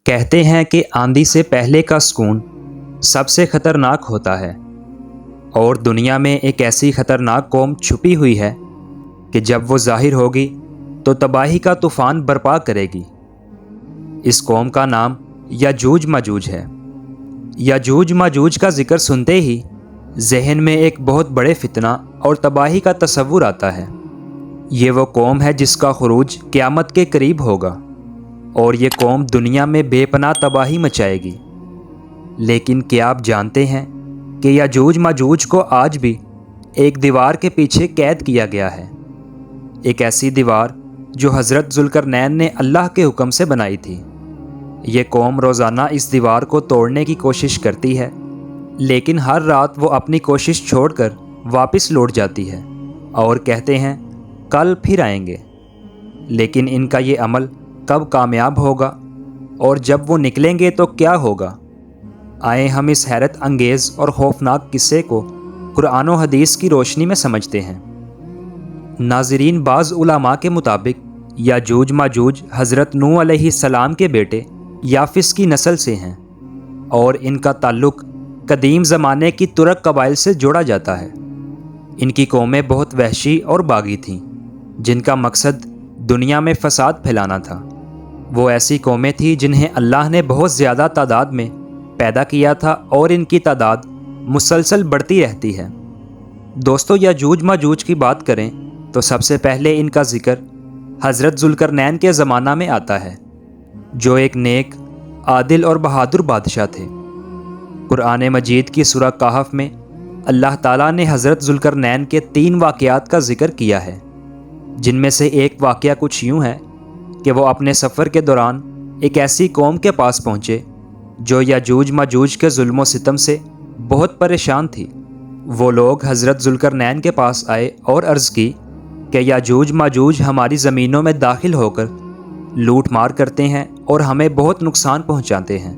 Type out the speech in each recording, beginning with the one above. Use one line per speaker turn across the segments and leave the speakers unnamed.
کہتے ہیں کہ آندھی سے پہلے کا سکون سب سے خطرناک ہوتا ہے، اور دنیا میں ایک ایسی خطرناک قوم چھپی ہوئی ہے کہ جب وہ ظاہر ہوگی تو تباہی کا طوفان برپا کرے گی۔ اس قوم کا نام یاجوج ماجوج ہے۔ یاجوج ماجوج کا ذکر سنتے ہی ذہن میں ایک بہت بڑے فتنہ اور تباہی کا تصور آتا ہے۔ یہ وہ قوم ہے جس کا خروج قیامت کے قریب ہوگا، اور یہ قوم دنیا میں بے پناہ تباہی مچائے گی۔ لیکن کیا آپ جانتے ہیں کہ یاجوج ماجوج کو آج بھی ایک دیوار کے پیچھے قید کیا گیا ہے؟ ایک ایسی دیوار جو حضرت ذوالقرنین نے اللہ کے حکم سے بنائی تھی۔ یہ قوم روزانہ اس دیوار کو توڑنے کی کوشش کرتی ہے، لیکن ہر رات وہ اپنی کوشش چھوڑ کر واپس لوٹ جاتی ہے اور کہتے ہیں کل پھر آئیں گے۔ لیکن ان کا یہ عمل کب کامیاب ہوگا اور جب وہ نکلیں گے تو کیا ہوگا؟ آئیں ہم اس حیرت انگیز اور خوفناک قصے کو قرآن و حدیث کی روشنی میں سمجھتے ہیں۔ ناظرین، بعض علماء کے مطابق یاجوج ماجوج حضرت نوح علیہ السلام کے بیٹے یافس کی نسل سے ہیں، اور ان کا تعلق قدیم زمانے کی ترک قبائل سے جوڑا جاتا ہے۔ ان کی قومیں بہت وحشی اور باغی تھیں، جن کا مقصد دنیا میں فساد پھیلانا تھا۔ وہ ایسی قومیں تھیں جنہیں اللہ نے بہت زیادہ تعداد میں پیدا کیا تھا، اور ان کی تعداد مسلسل بڑھتی رہتی ہے۔ دوستو، یاجوج ماجوج کی بات کریں تو سب سے پہلے ان کا ذکر حضرت ذوالقرنین کے زمانہ میں آتا ہے، جو ایک نیک، عادل اور بہادر بادشاہ تھے۔ قرآن مجید کی سورہ کہف میں اللہ تعالیٰ نے حضرت ذوالقرنین کے 3 واقعات کا ذکر کیا ہے، جن میں سے ایک واقعہ کچھ یوں ہے کہ وہ اپنے سفر کے دوران ایک ایسی قوم کے پاس پہنچے جو یاجوج ماجوج کے ظلم و ستم سے بہت پریشان تھی۔ وہ لوگ حضرت ذوالقرنین کے پاس آئے اور عرض کی کہ یاجوج ماجوج ہماری زمینوں میں داخل ہو کر لوٹ مار کرتے ہیں اور ہمیں بہت نقصان پہنچاتے ہیں۔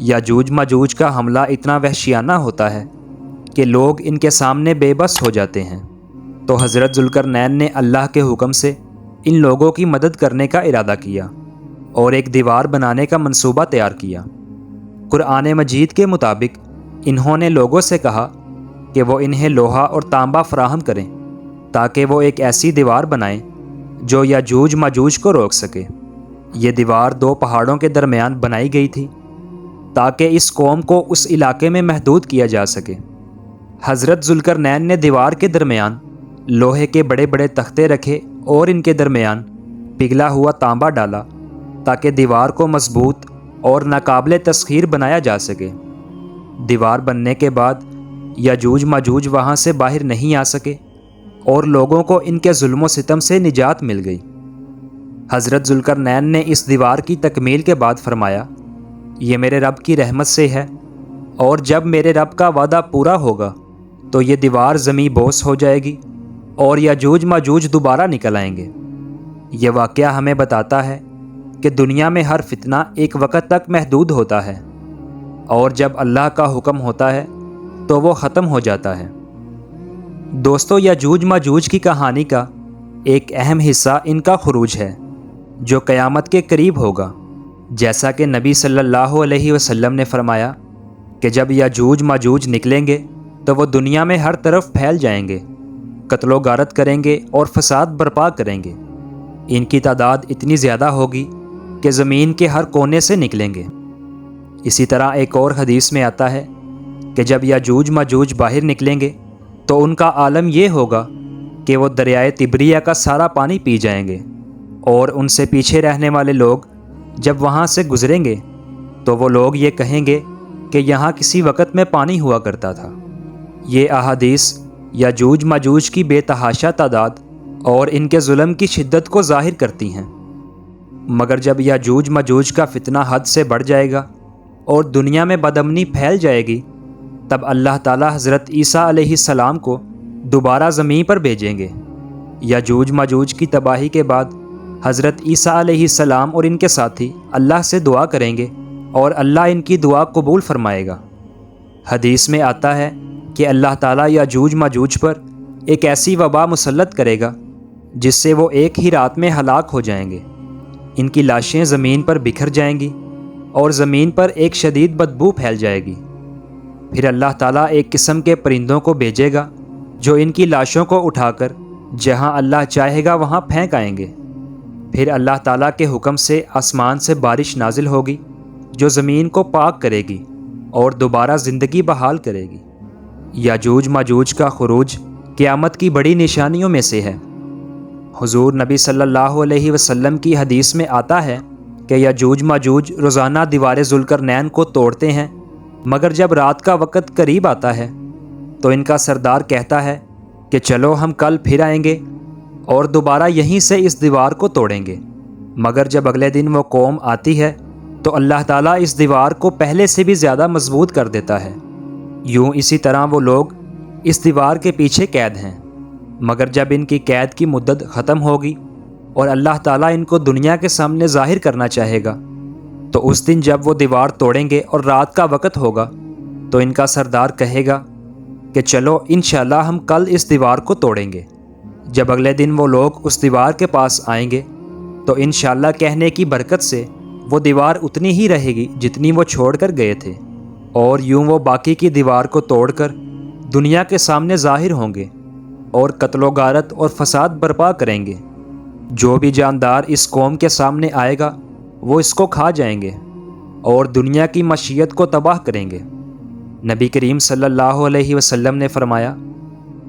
یاجوج ماجوج کا حملہ اتنا وحشیانہ ہوتا ہے کہ لوگ ان کے سامنے بے بس ہو جاتے ہیں۔ تو حضرت ذوالقرنین نے اللہ کے حکم سے ان لوگوں کی مدد کرنے کا ارادہ کیا اور ایک دیوار بنانے کا منصوبہ تیار کیا۔ قرآن مجید کے مطابق انہوں نے لوگوں سے کہا کہ وہ انہیں لوہا اور تانبا فراہم کریں تاکہ وہ ایک ایسی دیوار بنائیں جو یاجوج ماجوج کو روک سکے۔ یہ دیوار 2 پہاڑوں کے درمیان بنائی گئی تھی تاکہ اس قوم کو اس علاقے میں محدود کیا جا سکے۔ حضرت ذوالقرنین نے دیوار کے درمیان لوہے کے بڑے بڑے تختے رکھے اور ان کے درمیان پگھلا ہوا تانبا ڈالا تاکہ دیوار کو مضبوط اور ناقابل تسخیر بنایا جا سکے۔ دیوار بننے کے بعد یاجوج ماجوج وہاں سے باہر نہیں آ سکے اور لوگوں کو ان کے ظلم و ستم سے نجات مل گئی۔ حضرت ذوالقرنین نے اس دیوار کی تکمیل کے بعد فرمایا، یہ میرے رب کی رحمت سے ہے، اور جب میرے رب کا وعدہ پورا ہوگا تو یہ دیوار زمیں بوس ہو جائے گی اور یاجوج ماجوج دوبارہ نکل آئیں گے۔ یہ واقعہ ہمیں بتاتا ہے کہ دنیا میں ہر فتنہ ایک وقت تک محدود ہوتا ہے، اور جب اللہ کا حکم ہوتا ہے تو وہ ختم ہو جاتا ہے۔ دوستو، یاجوج ماجوج کی کہانی کا ایک اہم حصہ ان کا خروج ہے، جو قیامت کے قریب ہوگا۔ جیسا کہ نبی صلی اللہ علیہ وسلم نے فرمایا کہ جب یاجوج ماجوج نکلیں گے تو وہ دنیا میں ہر طرف پھیل جائیں گے، قتل و غارت کریں گے اور فساد برپا کریں گے۔ ان کی تعداد اتنی زیادہ ہوگی کہ زمین کے ہر کونے سے نکلیں گے۔ اسی طرح ایک اور حدیث میں آتا ہے کہ جب یاجوج ماجوج باہر نکلیں گے تو ان کا عالم یہ ہوگا کہ وہ دریائے تبریہ کا سارا پانی پی جائیں گے، اور ان سے پیچھے رہنے والے لوگ جب وہاں سے گزریں گے تو وہ لوگ یہ کہیں گے کہ یہاں کسی وقت میں پانی ہوا کرتا تھا۔ یہ احادیث یاجوج ماجوج کی بے تحاشا تعداد اور ان کے ظلم کی شدت کو ظاہر کرتی ہیں۔ مگر جب یاجوج ماجوج کا فتنہ حد سے بڑھ جائے گا اور دنیا میں بدامنی پھیل جائے گی، تب اللہ تعالیٰ حضرت عیسیٰ علیہ السلام کو دوبارہ زمین پر بھیجیں گے۔ یاجوج ماجوج کی تباہی کے بعد حضرت عیسیٰ علیہ السلام اور ان کے ساتھی اللہ سے دعا کریں گے اور اللہ ان کی دعا قبول فرمائے گا۔ حدیث میں آتا ہے کہ اللہ تعالیٰ یاجوج ماجوج پر ایک ایسی وبا مسلط کرے گا جس سے وہ ایک ہی رات میں ہلاک ہو جائیں گے۔ ان کی لاشیں زمین پر بکھر جائیں گی اور زمین پر ایک شدید بدبو پھیل جائے گی۔ پھر اللہ تعالیٰ ایک قسم کے پرندوں کو بھیجے گا جو ان کی لاشوں کو اٹھا کر جہاں اللہ چاہے گا وہاں پھینک آئیں گے۔ پھر اللہ تعالیٰ کے حکم سے آسمان سے بارش نازل ہوگی جو زمین کو پاک کرے گی اور دوبارہ زندگی بحال کرے گی۔ یاجوج ماجوج کا خروج قیامت کی بڑی نشانیوں میں سے ہے۔ حضور نبی صلی اللہ علیہ وسلم کی حدیث میں آتا ہے کہ یاجوج ماجوج روزانہ دیوار ذوالقرنین کو توڑتے ہیں، مگر جب رات کا وقت قریب آتا ہے تو ان کا سردار کہتا ہے کہ چلو ہم کل پھر آئیں گے اور دوبارہ یہیں سے اس دیوار کو توڑیں گے۔ مگر جب اگلے دن وہ قوم آتی ہے تو اللہ تعالیٰ اس دیوار کو پہلے سے بھی زیادہ مضبوط کر دیتا ہے۔ یوں اسی طرح وہ لوگ اس دیوار کے پیچھے قید ہیں، مگر جب ان کی قید کی مدت ختم ہوگی اور اللہ تعالیٰ ان کو دنیا کے سامنے ظاہر کرنا چاہے گا تو اس دن جب وہ دیوار توڑیں گے اور رات کا وقت ہوگا تو ان کا سردار کہے گا کہ چلو انشاءاللہ ہم کل اس دیوار کو توڑیں گے۔ جب اگلے دن وہ لوگ اس دیوار کے پاس آئیں گے تو انشاءاللہ کہنے کی برکت سے وہ دیوار اتنی ہی رہے گی جتنی وہ چھوڑ کر گئے تھے، اور یوں وہ باقی کی دیوار کو توڑ کر دنیا کے سامنے ظاہر ہوں گے اور قتل و غارت اور فساد برپا کریں گے۔ جو بھی جاندار اس قوم کے سامنے آئے گا وہ اس کو کھا جائیں گے اور دنیا کی معیشت کو تباہ کریں گے۔ نبی کریم صلی اللہ علیہ وسلم نے فرمایا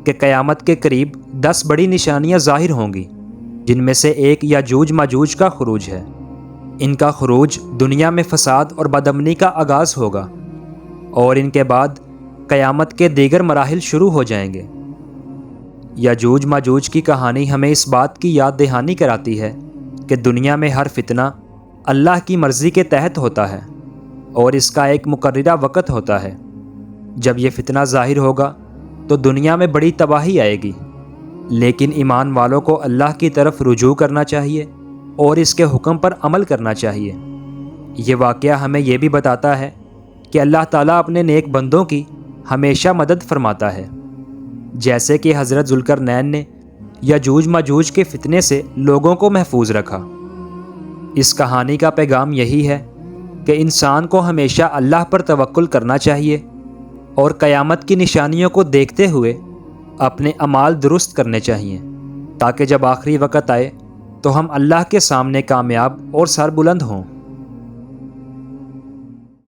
کہ قیامت کے قریب 10 بڑی نشانیاں ظاہر ہوں گی، جن میں سے ایک یاجوج ماجوج کا خروج ہے۔ ان کا خروج دنیا میں فساد اور بدامنی کا آغاز ہوگا، اور ان کے بعد قیامت کے دیگر مراحل شروع ہو جائیں گے۔ یاجوج ماجوج کی کہانی ہمیں اس بات کی یاد دہانی کراتی ہے کہ دنیا میں ہر فتنہ اللہ کی مرضی کے تحت ہوتا ہے اور اس کا ایک مقررہ وقت ہوتا ہے۔ جب یہ فتنہ ظاہر ہوگا تو دنیا میں بڑی تباہی آئے گی، لیکن ایمان والوں کو اللہ کی طرف رجوع کرنا چاہیے اور اس کے حکم پر عمل کرنا چاہیے۔ یہ واقعہ ہمیں یہ بھی بتاتا ہے کہ اللہ تعالیٰ اپنے نیک بندوں کی ہمیشہ مدد فرماتا ہے، جیسے کہ حضرت ذوالقرنین نے یاجوج ماجوج کے فتنے سے لوگوں کو محفوظ رکھا۔ اس کہانی کا پیغام یہی ہے کہ انسان کو ہمیشہ اللہ پر توکل کرنا چاہیے اور قیامت کی نشانیوں کو دیکھتے ہوئے اپنے اعمال درست کرنے چاہیے، تاکہ جب آخری وقت آئے تو ہم اللہ کے سامنے کامیاب اور سربلند ہوں۔